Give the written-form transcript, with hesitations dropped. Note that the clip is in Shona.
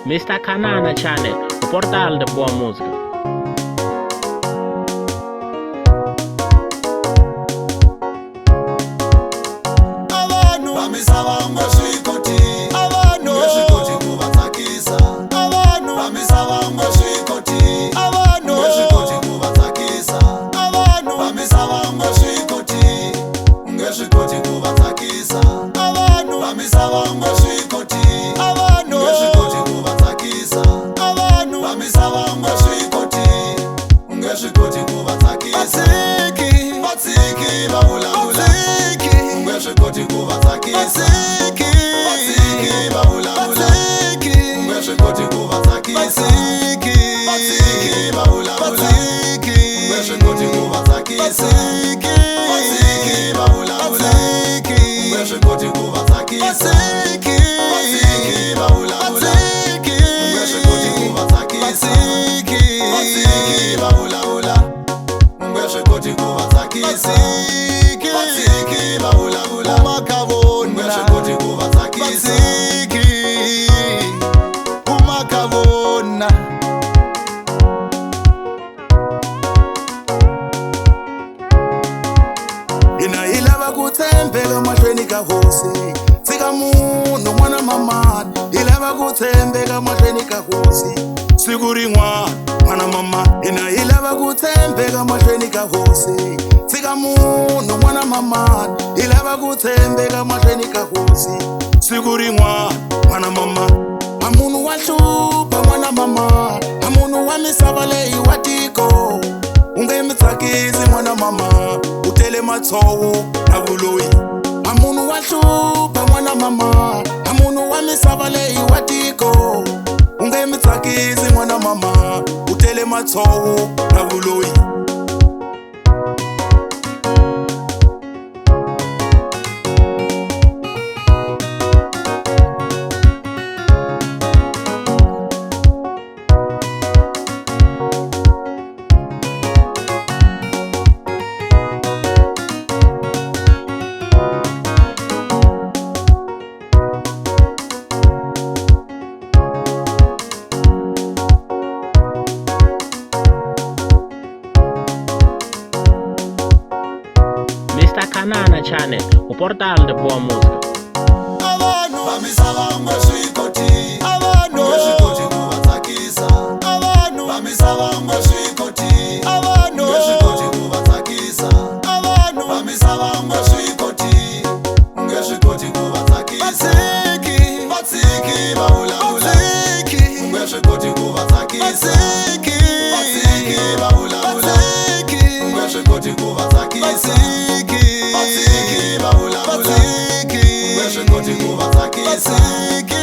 Mr. Kanana Channel, o portal de boa música. Kuthembeka mahlweni kahosi sika munhu n'wana mama ilava kuthembeka mahlweni kahosi siku rin'wana n'wana mama hina ilava kuthembeka mahlweni kahosi sika munhu n'wana mama ilava kuthembeka mahlweni kahosi siku rin'wana n'wana mama a munhu wa hlupha n'wana mama a munhu wa misava leyi wa tiko u nge mi tsakisi n'wana mama u tele matshovo na vuloyi a munhu wa hlupha n'wana mama a munhu wa misava leyi wa tiko u nge mi tsakisi n'wana mama u tele matshovo na vuloyi Mr. Kanana Channel, o portal de boa música. Batsiki